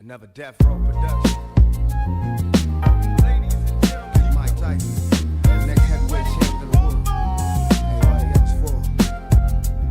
Another Death Row production. Ladies and gentlemen, Mike Tyson, the next heavyweight champion of the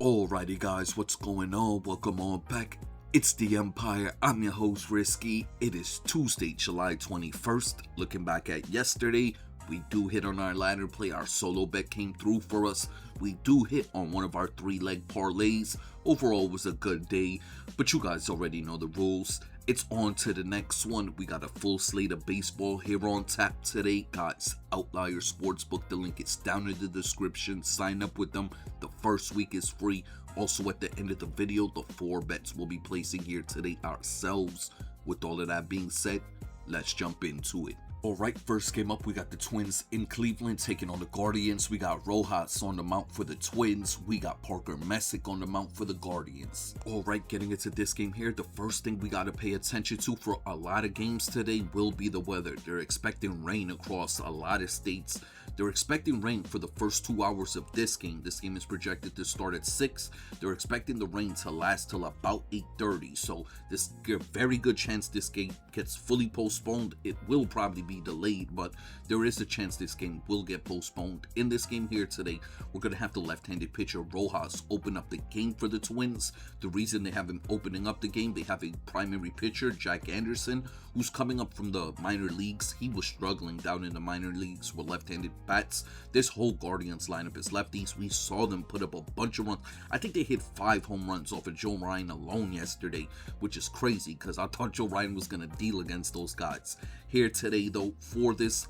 world. Alrighty guys, what's going on? Welcome on back. It's the Empire. I'm your host Risky. It is Tuesday, July 21st. Looking back at yesterday, we do hit on our ladder play. Our solo bet came through for us. We do hit on one of our 3-leg parlays. Overall was a good day, but you guys already know the rules. It's on to the next one. We got a full slate of baseball here on tap today, guys. Outlier Sportsbook, the link is down in the description. Sign up with them. The first week is free. Also at the end of the video, the 4 bets we'll be placing here today ourselves. With all of that being said, let's jump into it. Alright, first game up, we got the Twins in Cleveland taking on the Guardians. We got Rojas on the mount for the Twins. We got Parker Messick on the mount for the Guardians. Alright, getting into this game here, the first thing we got to pay attention to for a lot of games today will be the weather. They're expecting rain across a lot of states. They're expecting rain for the first 2 hours of this game. This game is projected to start at 6. They're expecting the rain to last till about 8:30. So there's a very good chance this game gets fully postponed. It will probably be delayed, but there is a chance this game will get postponed. In this game here today, we're going to have the left-handed pitcher Rojas open up the game for the Twins. The reason they have him opening up the game, they have a primary pitcher, Jack Anderson, who's coming up from the minor leagues. He was struggling down in the minor leagues with left-handed bats. This whole Guardians lineup is lefties. We saw them put up a bunch of runs. I think they hit 5 home runs off of Joe Ryan alone yesterday, which is crazy because I thought Joe Ryan was going to deal against those guys. Here today, though, for this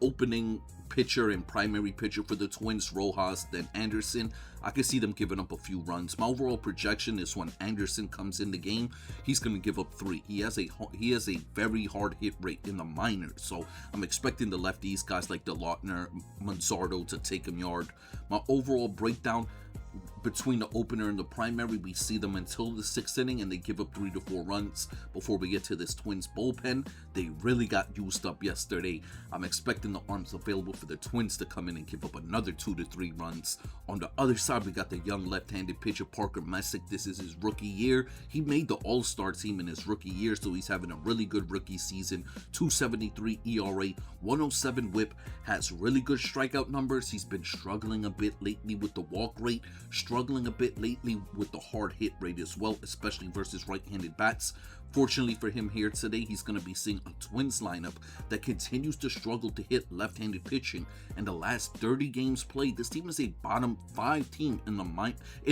opening pitcher and primary pitcher for the Twins, Rojas, then Anderson, I can see them giving up a few runs. My overall projection is when Anderson comes in the game, he's going to give up 3. He has a very hard hit rate in the minors, so I'm expecting the lefties, guys like DeLautner, Manzardo, to take him yard. My overall breakdown between the opener and the primary, we see them until the 6th inning and they give up 3 to 4 runs before we get to this Twins bullpen. They really got used up yesterday. I'm expecting the arms available for the Twins to come in and give up another 2 to 3 runs. On the other side, we got the young left-handed pitcher Parker Messick. This is his rookie year. He made the All-Star team in his rookie year, so he's having a really good rookie season. 2.73 ERA, 107 whip, has really good strikeout numbers. He's been struggling a bit lately with the walk rate, struggling a bit lately with the hard hit rate as well, especially versus right-handed bats. Fortunately for him here today, he's going to be seeing a Twins lineup that continues to struggle to hit left-handed pitching. In the last 30 games played, this team is a bottom 5 team in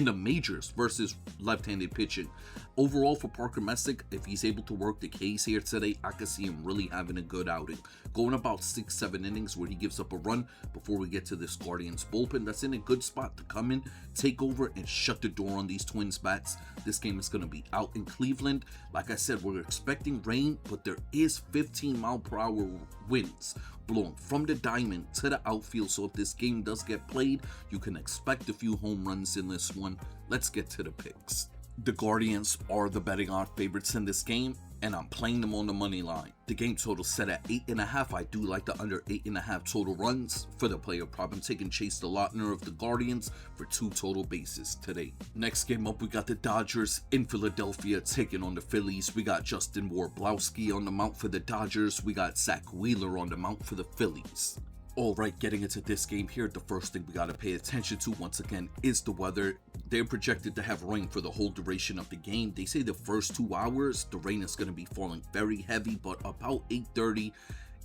the majors versus left-handed pitching. Overall, for Parker Messick, if he's able to work the K's here today, I can see him really having a good outing. Going about 6-7 innings where he gives up a run before we get to this Guardians bullpen that's in a good spot to come in, take over, and shut the door on these Twins bats. This game is going to be out in Cleveland. Like I said, we're expecting rain, but there is 15-mile-per-hour winds blowing from the diamond to the outfield. So if this game does get played, you can expect a few home runs in this one. Let's get to the picks. The Guardians are the betting odds favorites in this game, and I'm playing them on the money line. The game total set at 8.5. I do like the under 8.5 total runs. For the player prop, I'm taking Chase DeLautner of the Guardians for 2 total bases today. Next game up, we got the Dodgers in Philadelphia taking on the Phillies. We got Justin Warblowski on the mount for the Dodgers. We got Zach Wheeler on the mount for the Phillies. Alright, getting into this game here, the first thing we got to pay attention to once again is the weather. They're projected to have rain for the whole duration of the game. They say the first 2 hours, the rain is going to be falling very heavy, but about 8:30,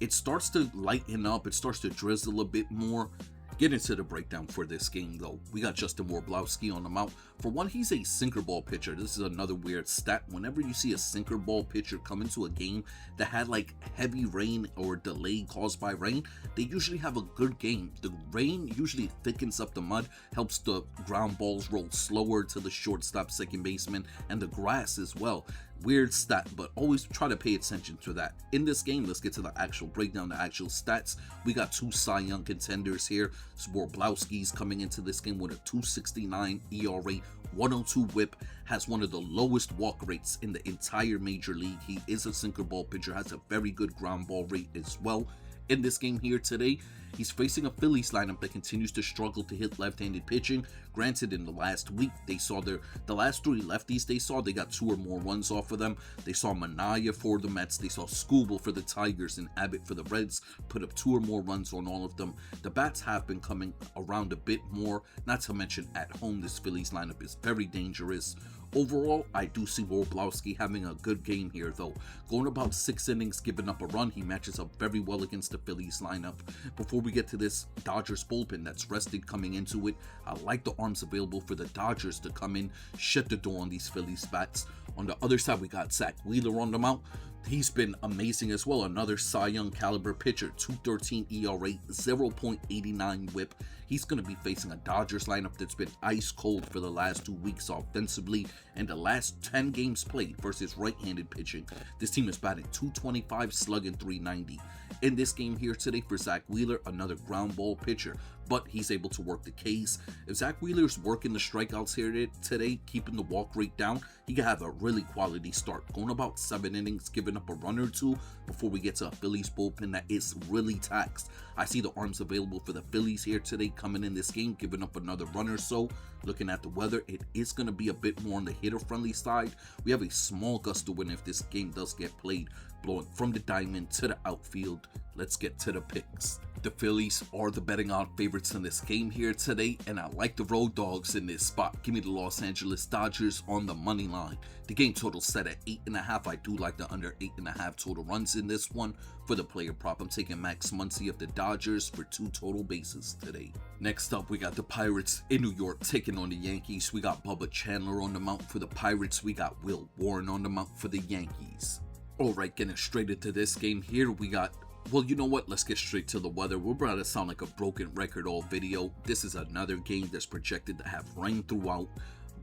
it starts to lighten up. It starts to drizzle a bit more. Get into the breakdown for this game though. We got Justin Warblowski on the mount. For one, he's a sinker ball pitcher. This is another weird stat. Whenever you see a sinker ball pitcher come into a game that had like heavy rain or delay caused by rain, they usually have a good game. The rain usually thickens up the mud, helps the ground balls roll slower to the shortstop, second baseman, and the grass as well. Weird stat, but always try to pay attention to that. In this game, let's get to the actual breakdown, the actual stats. We got 2 Cy Young contenders here. Warblowski's coming into this game with a 2.69 ERA, 102 whip, has one of the lowest walk rates in the entire major league. He is a sinker ball pitcher, has a very good ground ball rate as well. In this game here today, he's facing a Phillies lineup that continues to struggle to hit left-handed pitching. Granted, in the last week, they saw the last 3 lefties they got 2 or more runs off of them. They saw Manaya for the Mets, they saw Skubal for the Tigers, and Abbott for the Reds put up 2 or more runs on all of them. The bats have been coming around a bit more, not to mention at home, this Phillies lineup is very dangerous. Overall, I do see Woblowski having a good game here though. Going about 6 innings, giving up a run, he matches up very well against the Phillies lineup. Before we get to this Dodgers bullpen that's rested coming into it, I like the arms available for the Dodgers to come in, shut the door on these Phillies bats. On the other side, we got Zach Wheeler on the mount. He's been amazing as well. Another Cy Young caliber pitcher, 2.13 ERA, 0.89 whip. He's going to be facing a Dodgers lineup that's been ice cold for the last 2 weeks offensively, and the last 10 games played versus right-handed pitching. This team is batting .225, slugging .390. In this game here today for Zach Wheeler, another ground ball pitcher, but he's able to work the Ks. If Zach Wheeler's working the strikeouts here today, keeping the walk rate down, he can have a really quality start. Going about 7 innings, giving up a run or 2 before we get to a Phillies bullpen that is really taxed. I see the arms available for the Phillies here today coming in this game, giving up another run or so. Looking at the weather, it is going to be a bit more on the hitter-friendly side. We have a small gust of wind if this game does get played, blowing from the diamond to the outfield. Let's get to the picks. The Phillies are the betting odds favorites in this game here today, and I like the road dogs in this spot. Give me the Los Angeles Dodgers on the money line. The game total set at 8.5. I do like the under 8.5 total runs in this one. For the player prop, I'm taking Max Muncy of the Dodgers for 2 total bases today. Next up, we got the Pirates in New York taking on the Yankees. We got Bubba Chandler on the mount for the Pirates. We got Will Warren on the mount for the Yankees. Alright, getting straight into this game here, we got, well, you know what, let's get straight to the weather. We're about to sound like a broken record all video. This is another game that's projected to have rain throughout,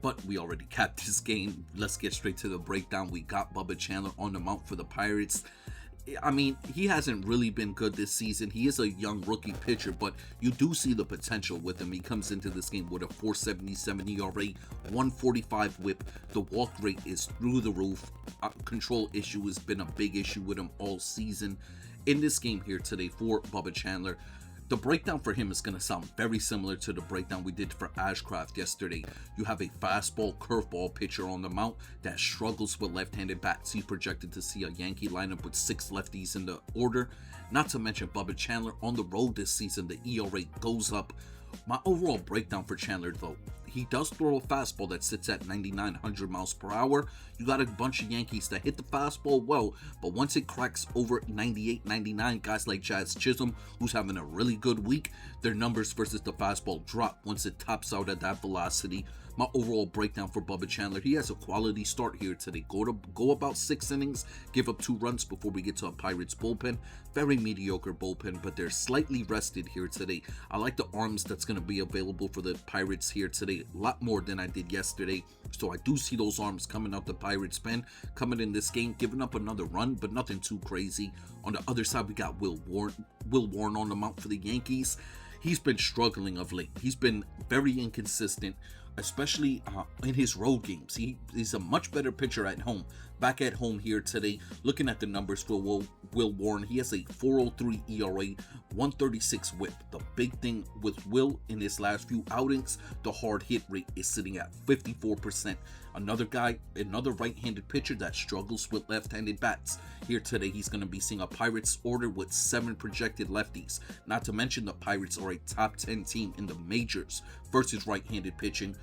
but we already capped this game. Let's get straight to the breakdown. We got Bubba Chandler on the mount for the Pirates. I mean, he hasn't really been good this season. He is a young rookie pitcher, but you do see the potential with him. He comes into this game with a 4.77 ERA, 1.45 whip. The walk rate is through the roof. Control issue has been a big issue with him all season. In this game here today for Bubba Chandler, the breakdown for him is going to sound very similar to the breakdown we did for Ashcraft yesterday. You have a fastball, curveball pitcher on the mount that struggles with left-handed bats. He's projected to see a Yankee lineup with 6 lefties in the order. Not to mention Bubba Chandler on the road this season, the ERA goes up. My overall breakdown for Chandler though, he does throw a fastball that sits at 9,900 miles per hour. You got a bunch of Yankees that hit the fastball well, but once it cracks over 98, 99, guys like Jazz Chisholm, who's having a really good week, their numbers versus the fastball drop once it tops out at that velocity. My overall breakdown for Bubba Chandler, he has a quality start here today. Go about 6 innings, give up 2 runs before we get to a Pirates bullpen. Very mediocre bullpen, but they're slightly rested here today. I like the arms that's going to be available for the Pirates here today, a lot more than I did yesterday. So I do see those arms coming out the Pirates pen, coming in this game, giving up another run, but nothing too crazy. On the other side, we got Will Warren on the mount for the Yankees. He's been struggling of late. He's been very inconsistent, especially in his road games. He's a much better pitcher at home. Back at home here today, looking at the numbers for Will Warren, he has a 4.03 ERA, 1.36 whip. The big thing with Will in his last few outings, the hard hit rate is sitting at 54%. Another guy, another right-handed pitcher that struggles with left-handed bats. Here today, he's going to be seeing a Pirates order with 7 projected lefties. Not to mention the Pirates are a top 10 team in the majors versus right-handed pitching.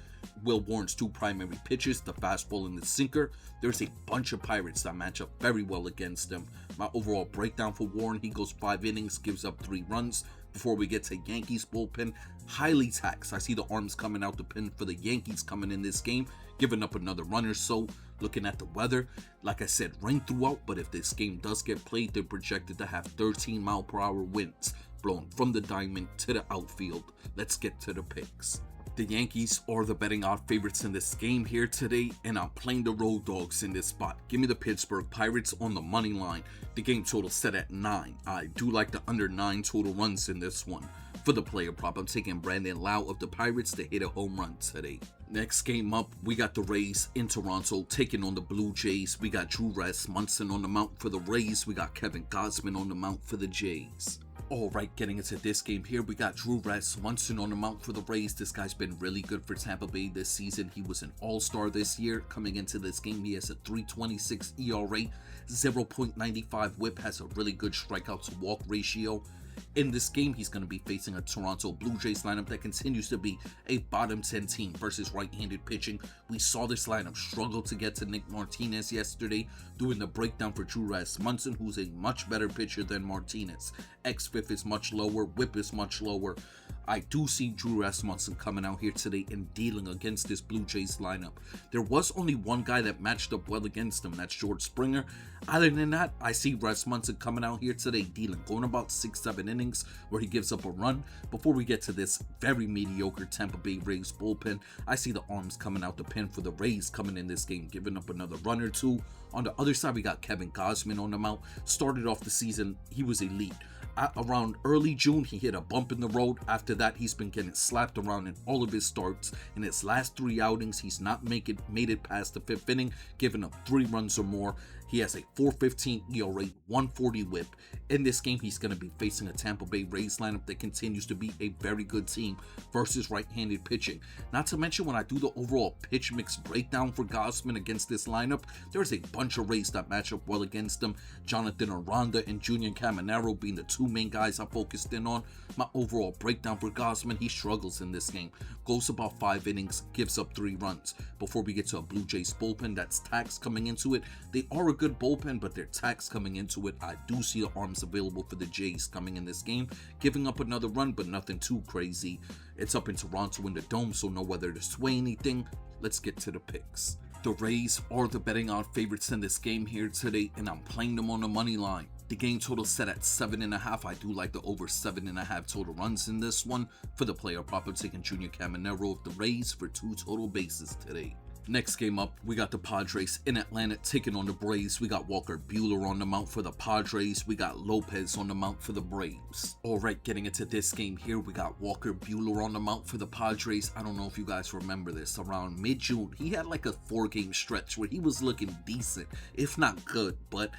Will Warren's 2 primary pitches, the fastball and the sinker. There's a bunch of Pirates that match up very well against him. My overall breakdown for Warren, he goes 5 innings, gives up 3 runs. Before we get to Yankees bullpen, highly taxed. I see the arms coming out the pen for the Yankees coming in this game, giving up another run or so. Looking at the weather, like I said, rain throughout, but if this game does get played, they're projected to have 13 mile per hour winds blowing from the diamond to the outfield. Let's get to the picks. The Yankees are the betting odds favorites in this game here today, and I'm playing the road dogs in this spot. Give me the Pittsburgh Pirates on the money line. The game total set at 9. I do like the under 9 total runs in this one. For the player prop, I'm taking Brandon Lau of the Pirates to hit a home run today. Next game up, we got the Rays in Toronto taking on the Blue Jays. We got Drew Rasmussen on the mount for the Rays. We got Kevin Gausman on the mount for the Jays. Alright, getting into this game here, we got Drew Rasmussen on the mound for the Rays. This guy's been really good for Tampa Bay this season. He was an all-star this year. Coming into this game, he has a 3.26 ERA, 0.95 whip, has a really good strikeout to walk ratio. In this game, he's going to be facing a Toronto Blue Jays lineup that continues to be a bottom 10 team versus right-handed pitching. We saw this lineup struggle to get to Nick Martinez yesterday, doing the breakdown for Drew Rasmussen, who's a much better pitcher than Martinez. xFIP is much lower, whip is much lower. I do see Drew Rasmussen coming out here today and dealing against this Blue Jays lineup. There was only one guy that matched up well against him, that's George Springer. Other than that, I see Rasmussen coming out here today dealing, going about 6-7 innings where he gives up a run. Before we get to this very mediocre Tampa Bay Rays bullpen, I see the arms coming out the pen for the Rays coming in this game, giving up another run or two. On the other side, we got Kevin Gausman on the mound. Started off the season, he was elite. Around early June, he hit a bump in the road. After that, he's been getting slapped around in all of his starts. In his last 3 outings, he's not made it past the 5th inning, giving up 3 runs or more. He has a 4.15 ERA, 1.40 whip. In this game, he's going to be facing a Tampa Bay Rays lineup that continues to be a very good team versus right-handed pitching. Not to mention, when I do the overall pitch mix breakdown for Gausman against this lineup, there's a bunch of Rays that match up well against him. Jonathan Aranda and Junior Caminero being the 2 main guys I focused in on. My overall breakdown for Gausman, he struggles in this game. Goes about 5 innings, gives up 3 runs. Before we get to a Blue Jays bullpen that's taxed coming into it, they are a good bullpen, but they're taxed coming into it. I do see the arms available for the Jays coming in this game, giving up another run, but nothing too crazy. It's up in Toronto in the Dome, so no weather to sway anything. Let's get to the picks. The Rays are the betting odds favorites in this game here today, and I'm playing them on the money line. The game total set at 7.5. I do like the over 7.5 total runs in this one. For the player prop, I'm taking Junior Caminero of the Rays for 2 total bases today. Next game up, we got the Padres in Atlanta taking on the Braves. We got Walker Buehler on the mound for the Padres. We got Lopez on the mound for the Braves. Alright, getting into this game here, we got Walker Buehler on the mound for the Padres. I don't know if you guys remember this. Around mid-June, he had like a 4-game stretch where he was looking decent, if not good, but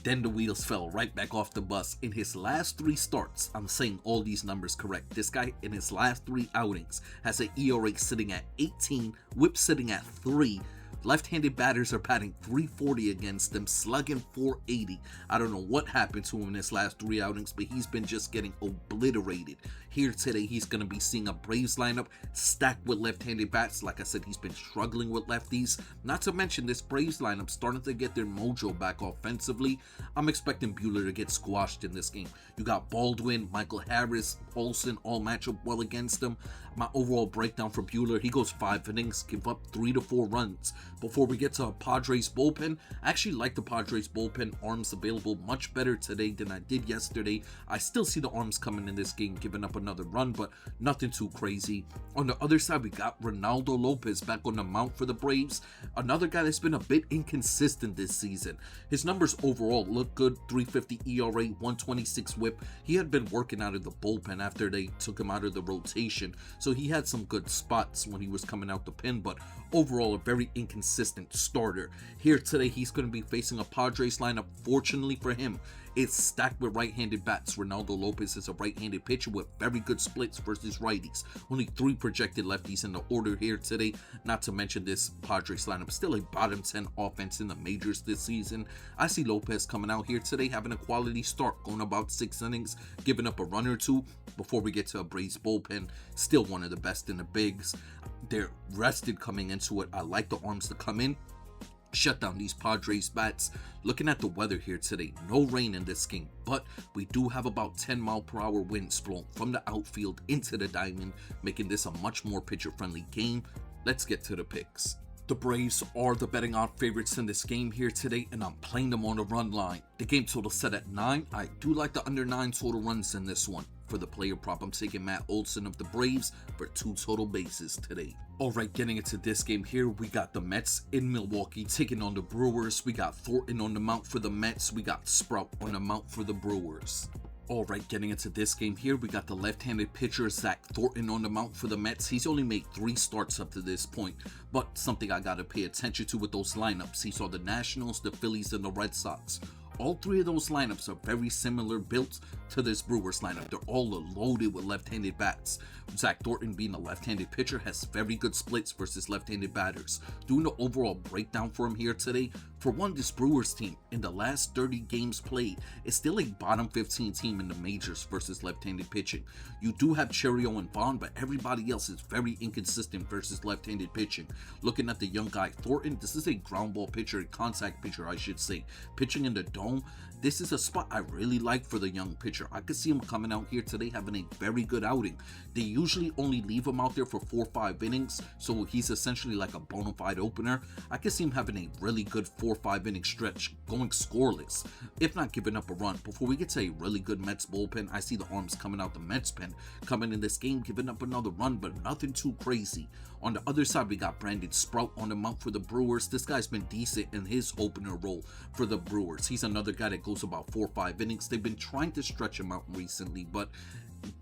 then the wheels fell right back off the bus. In his last 3 starts, I'm saying all these numbers correct, this guy in his last 3 outings has an ERA sitting at 18, whip sitting at 3. Left-handed batters are batting .340 against them, slugging .480. I don't know what happened to him in his last 3 outings, but he's been just getting obliterated. Here today, he's going to be seeing a Braves lineup stacked with left-handed bats. Like I said, he's been struggling with lefties. Not to mention, this Braves lineup starting to get their mojo back offensively. I'm expecting Buehler to get squashed in this game. You got Baldwin, Michael Harris, Olsen, all match up well against him. My overall breakdown for Buehler, he goes 5 innings, give up 3 to 4 runs. Before we get to a Padres bullpen, I actually like the Padres bullpen. Arms available much better today than I did yesterday. I still see the arms coming in this game, giving up another run, but nothing too crazy. On the other side, we got Ronaldo Lopez back on the mound for the Braves. Another guy that's been a bit inconsistent this season. His numbers overall look good, 3.50 ERA, 1.26 whip. He had been working out of the bullpen after they took him out of the rotation, so he had some good spots when he was coming out the pen, but overall a very inconsistent starter. Here today, he's going to be facing a Padres lineup. Fortunately for him, it's stacked with right-handed bats. Ronaldo Lopez is a right-handed pitcher with very good splits versus righties. Only 3 projected lefties in the order here today. Not to mention, this Padres lineup still a bottom 10 offense in the majors this season. I see Lopez coming out here today having a quality start, going about 6 innings, giving up a run or 2. Before we get to a Braves bullpen, still one of the best in the bigs. They're rested coming into it. I like the arms to come in, shut down these Padres bats. Looking at the weather here today, no rain in this game, but we do have about 10-mile-per-hour winds blowing from the outfield into the diamond, making this a much more pitcher-friendly game. Let's get to the picks. The Braves are the betting odds favorites in this game here today, and I'm playing them on the run line. The game total set at 9. I do like the under 9 total runs in this one. For the player prop, I'm taking Matt Olson of the Braves for 2 total bases today. Alright, getting into this game here, we got the Mets in Milwaukee taking on the Brewers. We got Thornton on the mound for the Mets. We got Sprout on the mound for the Brewers. Alright, getting into this game here, we got the left-handed pitcher Zach Thornton on the mound for the Mets. He's only made 3 starts up to this point, but something I gotta pay attention to with those lineups. He saw the Nationals, the Phillies, and the Red Sox. All three of those lineups are very similar built to this Brewers lineup. They're all loaded with left-handed bats. Zach Thornton, being a left-handed pitcher, has very good splits versus left-handed batters. Doing the overall breakdown for him here today, for one, this Brewers team in the last 30 games played is still a bottom 15 team in the majors versus left-handed pitching. You do have Cherio and Vaughn, but everybody else is very inconsistent versus left-handed pitching. Looking at the young guy Thornton, this is a ground ball pitcher, a contact pitcher I should say. Pitching in the dome, this is a spot I really like for the young pitcher. I could see him coming out here today having a very good outing. They usually only leave him out there for 4 or 5 innings, so he's essentially like a bona fide opener. I could see him having a really good 4 or 5 inning stretch, going scoreless, if not giving up a run. Before we get to a really good Mets bullpen, I see the arms coming out the Mets pen, coming in this game, giving up another run, but nothing too crazy. On the other side, we got Brandon Sprout on the mound for the Brewers. This guy's been decent in his opener role for the Brewers. He's another guy that goes about 4 or 5 innings. They've been trying to stretch him out recently, but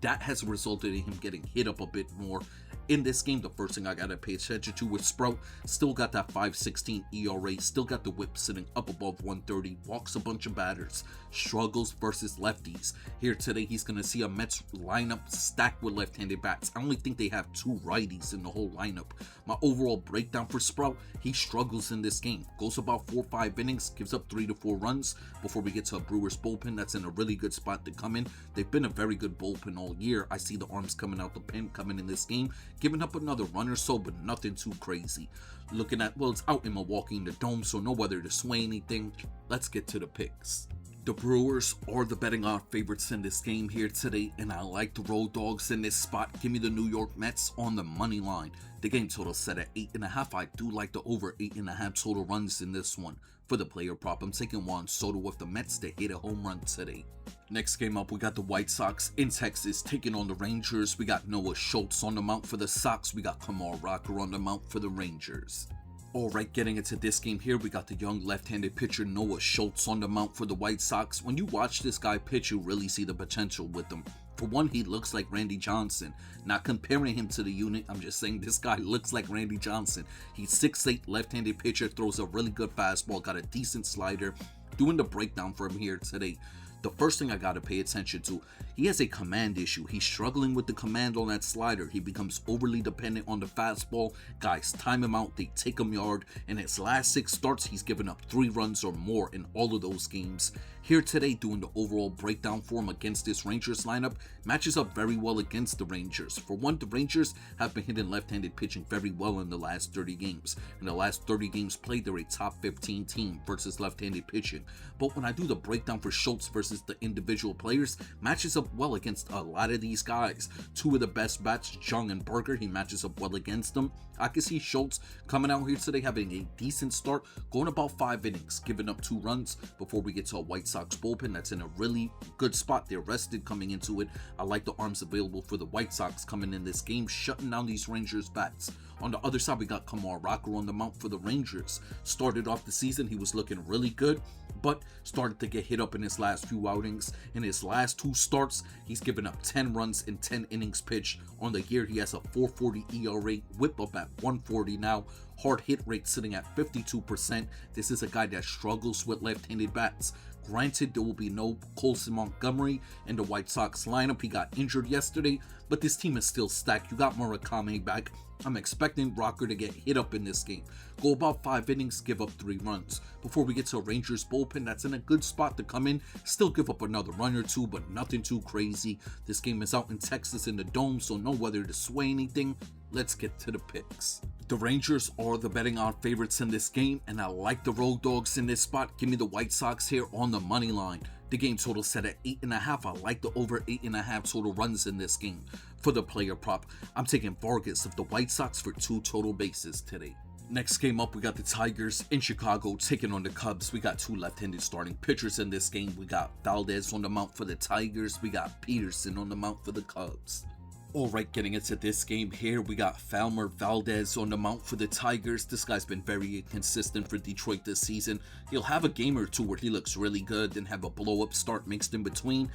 that has resulted in him getting hit up a bit more. In this game, the first thing I gotta pay attention to with Sprout, still got that 5.16 ERA, still got the whip sitting up above 130, walks a bunch of batters, struggles versus lefties. Here today, he's gonna see a Mets lineup stacked with left-handed bats. I only think they have 2 righties in the whole lineup. My overall breakdown for Sprout, he struggles in this game. Goes about 4 or 5 innings, gives up 3 to 4 runs before we get to a Brewers bullpen that's in a really good spot to come in. They've been a very good bullpen all year. I see the arms coming out the pen coming in this game, giving up another run or so, but nothing too crazy. Looking at, well, it's out in Milwaukee in the dome, so no weather to sway anything. Let's get to the picks. The Brewers are the betting odds favorites in this game here today, and I like the road dogs in this spot. Give me the New York Mets on the money line. The game total set at 8.5. I do like the over 8.5 total runs in this one. For the player prop, I'm taking Juan Soto with the Mets to hit a home run today. Next game up, we got the White Sox in Texas taking on the Rangers. We got Noah Schultz on the mount for the Sox. We got Kumar Rocker on the mount for the Rangers. Alright, getting into this game here, we got the young left-handed pitcher Noah Schultz on the mount for the White Sox. When you watch this guy pitch, you really see the potential with him. For one, he looks like Randy Johnson. Not comparing him to the unit, I'm just saying this guy looks like Randy Johnson. He's 6'8", left-handed pitcher, throws a really good fastball, got a decent slider. Doing the breakdown for him here today. The first thing I gotta pay attention to, he has a command issue. He's struggling with the command on that slider. He becomes overly dependent on the fastball. Guys time him out, they take him yard. In his last 6 starts, he's given up 3 runs or more in all of those games. Here today, doing the overall breakdown for him against this Rangers lineup, matches up very well against the Rangers. For one, the Rangers have been hitting left-handed pitching very well in the last 30 games. In the last 30 games played, they're a top 15 team versus left-handed pitching. But when I do the breakdown for Schultz versus the individual players, matches up well against a lot of these guys. 2 of the best bats, Jung and Berger, he matches up well against them. I can see Schultz coming out here today having a decent start, going about 5 innings, giving up 2 runs before we get to a White Sox bullpen that's in a really good spot. They're rested coming into it. I like the arms available for the White Sox coming in this game, shutting down these Rangers bats. On the other side, we got Kumar Rocker on the mount for the Rangers. Started off the season, he was looking really good, but started to get hit up in his last few outings. In his last 2 starts, he's given up 10 runs in 10 innings pitched. On the year, he has a 4.40 ERA, whip up at 140 now. Hard hit rate sitting at 52%. This is a guy that struggles with left-handed bats. Granted, there will be no Colson Montgomery in the White Sox lineup. He got injured yesterday, but this team is still stacked. You got Murakami back. I'm expecting Rocker to get hit up in this game. Go about 5 innings, give up 3 runs. Before we get to a Rangers bullpen that's in a good spot to come in, still give up another run or 2, but nothing too crazy. This game is out in Texas in the dome, so no weather to sway anything. Let's get to the picks. The Rangers are the betting odds favorites in this game, and I like the road dogs in this spot. Give me the White Sox here on the money line. The game total set at 8.5. I like the over 8.5 total runs in this game. For the player prop, I'm taking Vargas of the White Sox for 2 total bases today. Next game up, we got the Tigers in Chicago taking on the Cubs. We got 2 left-handed starting pitchers in this game. We got Valdez on the mount for the Tigers. We got Peterson on the mount for the Cubs. Alright, getting into this game here, we got Falmer Valdez on the mount for the Tigers. This guy's been very inconsistent for Detroit this season. He'll have a game or 2 where he looks really good, then have a blow-up start mixed in between.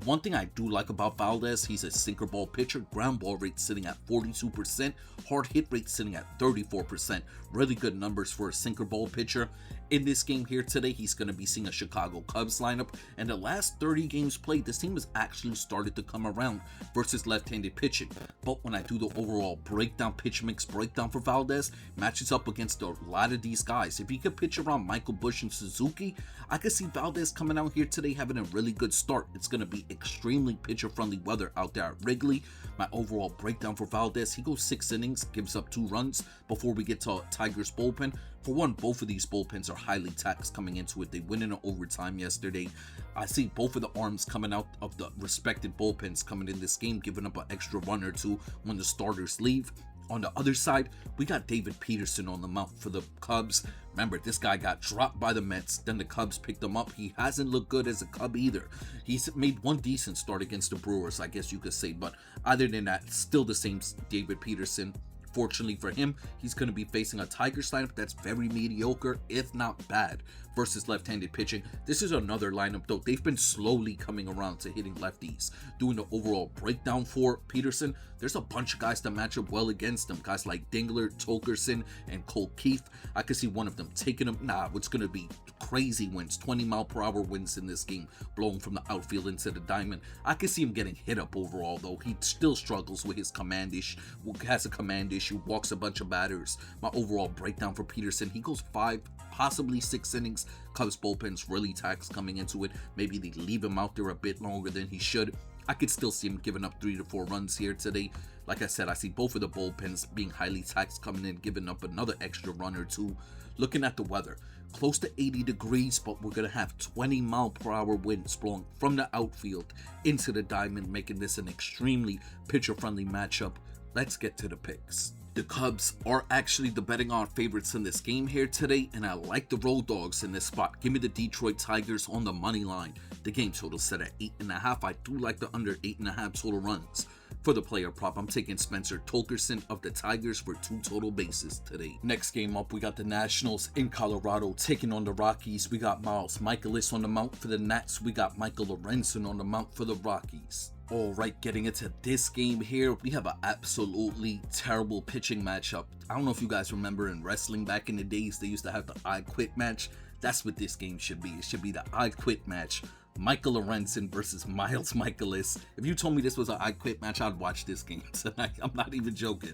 One thing I do like about Valdez, he's a sinker ball pitcher. Ground ball rate sitting at 42%. Hard hit rate sitting at 34%. Really good numbers for a sinker ball pitcher. In this game here today, he's going to be seeing a Chicago Cubs lineup, and the last 30 games played, this team has actually started to come around versus left-handed pitching. But when I do the overall breakdown, pitch mix breakdown for Valdez, matches up against a lot of these guys. If he could pitch around Michael Busch and Suzuki, I could see Valdez coming out here today having a really good start. It's going to be extremely pitcher-friendly weather out there at Wrigley. My overall breakdown for Valdez, he goes 6 innings, gives up 2 runs before we get to Tigers bullpen. For one, both of these bullpens are highly taxed coming into it. They went in overtime yesterday. I see both of the arms coming out of the respected bullpens coming in this game, giving up an extra run or two when the starters leave. On the other side, we got David Peterson on the mound for the Cubs. Remember, this guy got dropped by the Mets, then the Cubs picked him up. He hasn't looked good as a Cub either. He's made one decent start against the Brewers, I guess you could say, but other than that, still the same David Peterson. Fortunately for him, he's going to be facing a Tigers lineup that's very mediocre, if not bad, versus left-handed pitching. This is another lineup, though. They've been slowly coming around to hitting lefties. Doing the overall breakdown for Peterson, there's a bunch of guys that match up well against him. Guys like Dingler, Tokerson, and Cole Keith. I could see one of them taking him. It's going to be crazy wins, 20-mile-per-hour wins in this game, blowing from the outfield into the diamond. I could see him getting hit up overall, though. He still struggles with his command issue, has a command issue, walks a bunch of batters. My overall breakdown for Peterson, he goes 5, possibly 6 innings. Cubs bullpen's really taxed coming into it. Maybe they leave him out there a bit longer than he should. I could still see him giving up 3 to 4 runs here today. Like I said, I see both of the bullpens being highly taxed coming in, giving up another extra run or two. Looking at the weather, close to 80 degrees, but we're going to have 20-mile-per-hour winds blowing from the outfield into the diamond, making this an extremely pitcher-friendly matchup. Let's get to the picks. The Cubs are actually the betting odds favorites in this game here today, and I like the road dogs in this spot. Give me the Detroit Tigers on the money line. The game total set at 8.5. I do like the under 8.5 total runs. For the player prop, I'm taking Spencer Torkelson of the Tigers for 2 total bases today. Next game up, we got the Nationals in Colorado taking on the Rockies. We got Miles Mikolas on the mound for the Nats. We got Michael Lorenzen on the mound for the Rockies. Alright, getting into this game here, we have an absolutely terrible pitching matchup. I don't know if you guys remember in wrestling back in the days, they used to have the I Quit match. That's what this game should be. It should be the I Quit match. Michael Lorenzen versus Miles Mikolas. If you told me this was an I Quit match, I'd watch this game tonight. I'm not even joking.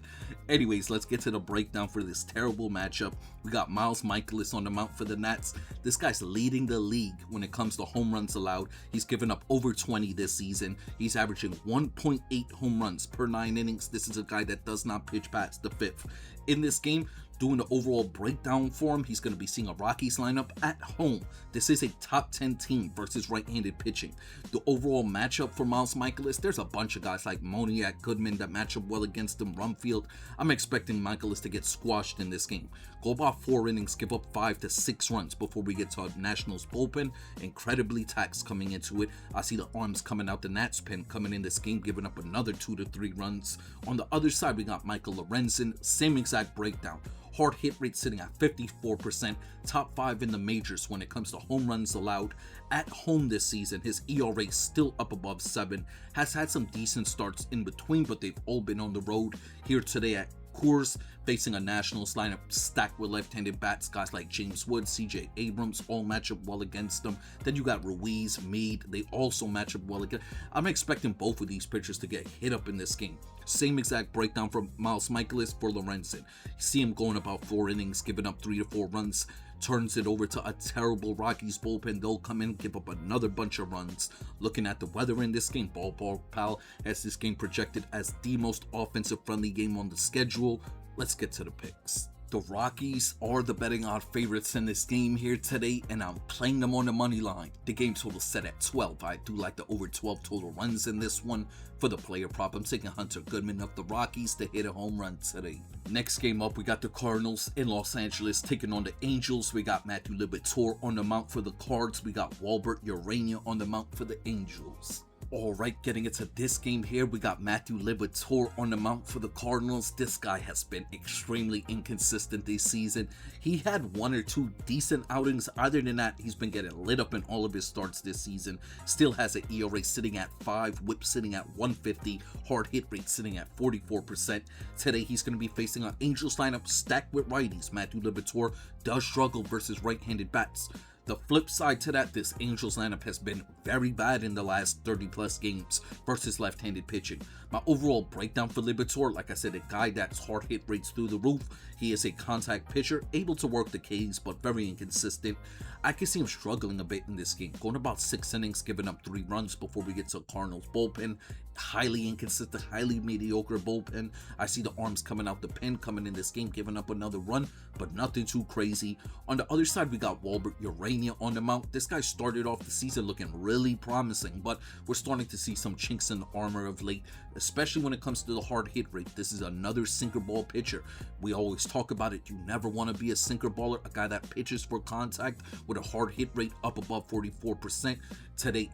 Anyways, let's get to the breakdown for this terrible matchup. We got Miles Mikolas on the mound for the Nats. This guy's leading the league when it comes to home runs allowed. He's given up over 20 this season. He's averaging 1.8 home runs per 9 innings. This is a guy that does not pitch past the 5th. In this game, doing the overall breakdown for him, he's going to be seeing a Rockies lineup at home. This is a top 10 team versus right-handed pitching. The overall matchup for Miles Mikolas, there's a bunch of guys like Moniak, Goodman that match up well against him. Rumfield, I'm expecting Mikolas to get squashed in this game. Go about 4 innings, give up 5 to 6 runs before we get to our Nationals bullpen. Incredibly taxed coming into it. I see the arms coming out the Nats pen coming in this game, giving up another 2 to 3 runs. On the other side, we got Michael Lorenzen, same exact breakdown. Hard hit rate sitting at 54%, top 5 in the majors when it comes to home runs allowed. At home this season, his ERA still up above 7, has had some decent starts in between, but they've all been on the road. Here today at Coors, facing a Nationals lineup stacked with left-handed bats, guys like James Wood, CJ Abrams, all match up well against them. Then you got Ruiz, Meade, they also match up well again. I'm expecting both of these pitchers to get hit up in this game. Same exact breakdown from Miles Mikolas for Lorenzen. See him going about 4 innings, giving up 3 to 4 runs. Turns it over to a terrible Rockies bullpen. They'll come in, give up another bunch of runs. Looking at the weather in this game, Ball Pal has this game projected as the most offensive-friendly game on the schedule. Let's get to the picks. The Rockies are the betting odds favorites in this game here today, and I'm playing them on the money line. The game total set at 12. I do like the over 12 total runs in this one. For the player prop, I'm taking Hunter Goodman of the Rockies to hit a home run today. Next game up, we got the Cardinals in Los Angeles taking on the Angels. We got Matthew Liberatore on the mound for the Cards. We got Walbert Urania on the mound for the Angels. Alright, getting into this game here, we got Matthew Liberatore on the mound for the Cardinals. This guy has been extremely inconsistent this season. He had one or two decent outings. Other than that, he's been getting lit up in all of his starts this season. Still has an ERA sitting at 5, whip sitting at 150, hard hit rate sitting at 44%. Today, he's going to be facing an Angels lineup stacked with righties. Matthew Liberatore does struggle versus right-handed bats. The flip side to that, this Angels lineup has been very bad in the last 30 plus games versus left-handed pitching. My overall breakdown for Liberatore, like I said, a guy that's hard hit rates through the roof. He is a contact pitcher, able to work the Ks, but very inconsistent. I can see him struggling a bit in this game, going about 6 innings, giving up 3 runs before we get to Cardinals bullpen. Highly inconsistent, highly mediocre bullpen. I see the arms coming out the pen, coming in this game, giving up another run, but nothing too crazy. On the other side, we got Walbert Urania on the mound. This guy started off the season looking really promising, but we're starting to see some chinks in the armor of late, especially when it comes to the hard hit rate. This is another sinker ball pitcher. We always talk about it. You never want to be a sinker baller, a guy that pitches for contact with a hard hit rate up above 44%. Today,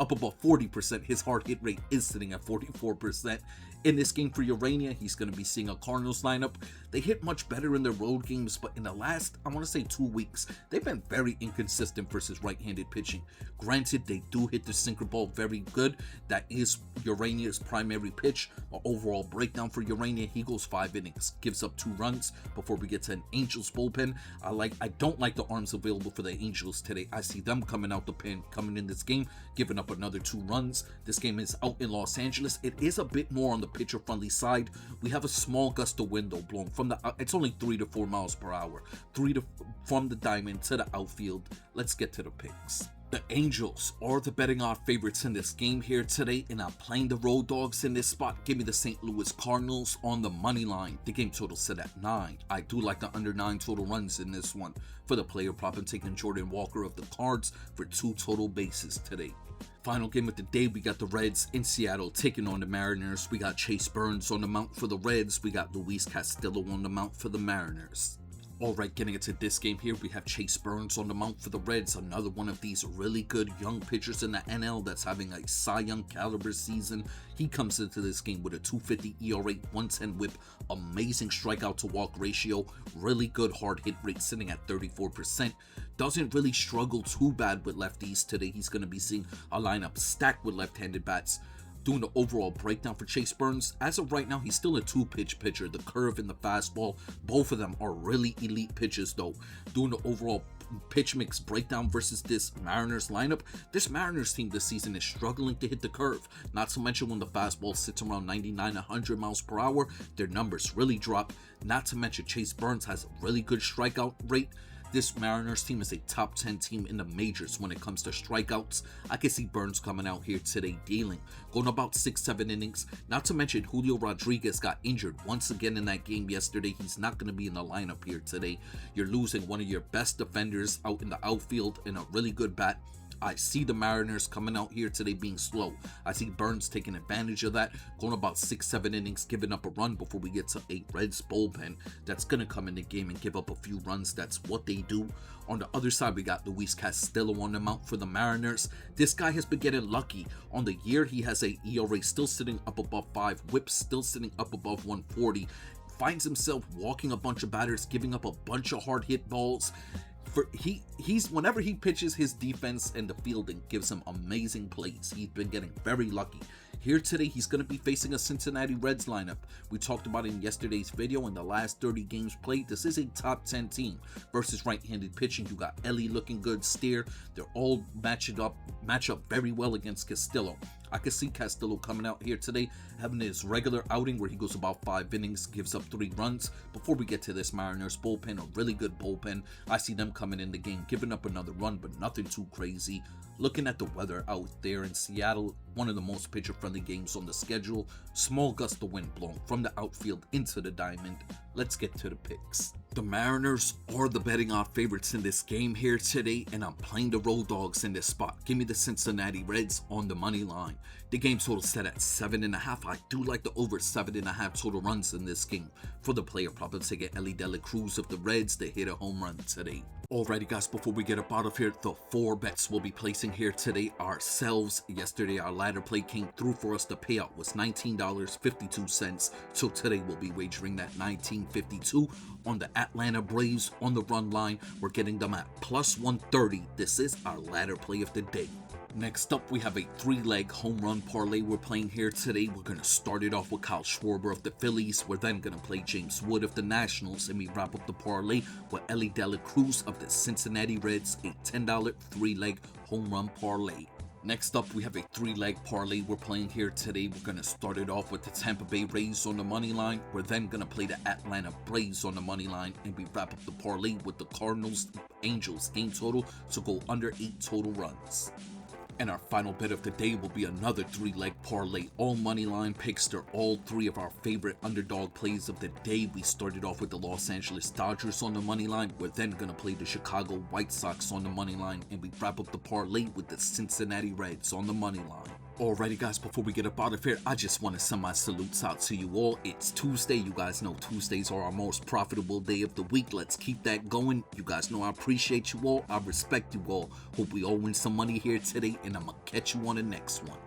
up above 40%, his hard hit rate is sitting at 44%. In this game for Urania, he's going to be seeing a Cardinals lineup. They hit much better in their road games, but in the last, I want to say 2 weeks, they've been very inconsistent versus right-handed pitching. Granted, they do hit the sinker ball very good. That is Urania's primary pitch. Our overall breakdown for Urania, he goes 5 innings, gives up 2 runs before we get to an Angels bullpen. I don't like the arms available for the Angels today. I see them coming out the pen, coming in this game, giving up another 2 runs. This game is out in Los Angeles. It is a bit more on the pitcher friendly side. We have a small gust of wind though blowing from the it's only 3 to 4 miles per hour, from the diamond to the outfield. Let's get to the picks. The Angels are the betting odds favorites in this game here today, and I'm playing the road dogs in this spot. Give me the St. Louis Cardinals on the money line. The game total set at 9. I do like the under 9 total runs in this one. For the player prop, I'm taking Jordan Walker of the Cards for 2 total bases today. Final game of the day, we got the Reds in Seattle taking on the Mariners. We got Chase Burns on the mound for the Reds. We got Luis Castillo on the mound for the Mariners. Alright, getting into this game here, we have Chase Burns on the mound for the Reds, another one of these really good young pitchers in the NL that's having a Cy Young caliber season. He comes into this game with a 2.50 ERA, 110 whip, amazing strikeout to walk ratio, really good hard hit rate sitting at 34%. Doesn't really struggle too bad with lefties today. He's going to be seeing a lineup stacked with left-handed bats. Doing the overall breakdown for Chase Burns, as of right now, he's still a 2-pitch pitcher. The curve and the fastball, both of them are really elite pitches though. Doing the overall pitch mix breakdown versus this Mariners lineup, this Mariners team this season is struggling to hit the curve. Not to mention when the fastball sits around 99-100 miles per hour, their numbers really drop. Not to mention Chase Burns has a really good strikeout rate. This Mariners team is a top 10 team in the majors when it comes to strikeouts. I can see Burns coming out here today dealing, going about 6-7 innings. Not to mention Julio Rodriguez got injured once again in that game yesterday. He's not going to be in the lineup here today. You're losing one of your best defenders out in the outfield and a really good bat. I see the Mariners coming out here today being slow. I see Burns taking advantage of that, going about 6-7 innings, giving up a run before we get to a Reds bullpen that's going to come in the game and give up a few runs. That's what they do. On the other side, we got Luis Castillo on the mound for the Mariners. This guy has been getting lucky. On the year, he has a ERA still sitting up above 5, whip still sitting up above 140. Finds himself walking a bunch of batters, giving up a bunch of hard hit balls. He's whenever he pitches, his defense and the fielding gives him amazing plays. He's been getting very lucky. Here today, he's going to be facing a Cincinnati Reds lineup. We talked about it in yesterday's video. In the last 30 games played, this is a top 10 team versus right-handed pitching. You got Ellie looking good, Steer. They're all match up very well against Castillo. I can see Castillo coming out here today, having his regular outing where he goes about 5 innings, gives up 3 runs. Before we get to this Mariners bullpen, a really good bullpen. I see them coming in the game, giving up another run, but nothing too crazy. Looking at the weather out there in Seattle, one of the most pitcher-friendly games on the schedule. Small gust of wind blowing from the outfield into the diamond. Let's get to the picks. The Mariners are the betting odds favorites in this game here today, and I'm playing the road dogs in this spot. Give me the Cincinnati Reds on the money line. The game total set at 7.5. I do like the over 7.5 total runs in this game. For the player prop, I'm taking Ellie De La Cruz of the Reds to hit a home run today. Alrighty guys, before we get up out of here, the 4 bets we'll be placing here today ourselves. Yesterday our ladder play came through for us. The payout was $19.52. So today we'll be wagering that $19.52 on the Atlanta Braves on the run line. We're getting them at plus 130. This is our ladder play of the day. Next up, we have a 3-leg home run parlay we're playing here today. We're going to start it off with Kyle Schwarber of the Phillies. We're then going to play James Wood of the Nationals, and we wrap up the parlay with Ellie De La Cruz of the Cincinnati Reds, a $10 3-leg home run parlay. Next up, we have a 3-leg parlay we're playing here today. We're going to start it off with the Tampa Bay Rays on the money line. We're then going to play the Atlanta Braves on the money line, and we wrap up the parlay with the Cardinals Angels game total to go under 8 total runs. And our final bet of the day will be another 3-leg parlay, all money line picks. They're all 3 of our favorite underdog plays of the day. We started off with the Los Angeles Dodgers on the money line. We're then going to play the Chicago White Sox on the money line, and we wrap up the parlay with the Cincinnati Reds on the money line. Alrighty guys, before we get up out of here, I just want to send my salutes out to you all. It's Tuesday. You guys know Tuesdays are our most profitable day of the week. Let's keep that going. You guys know I appreciate you all. I respect you all. Hope we all win some money here today, and I'm going to catch you on the next one.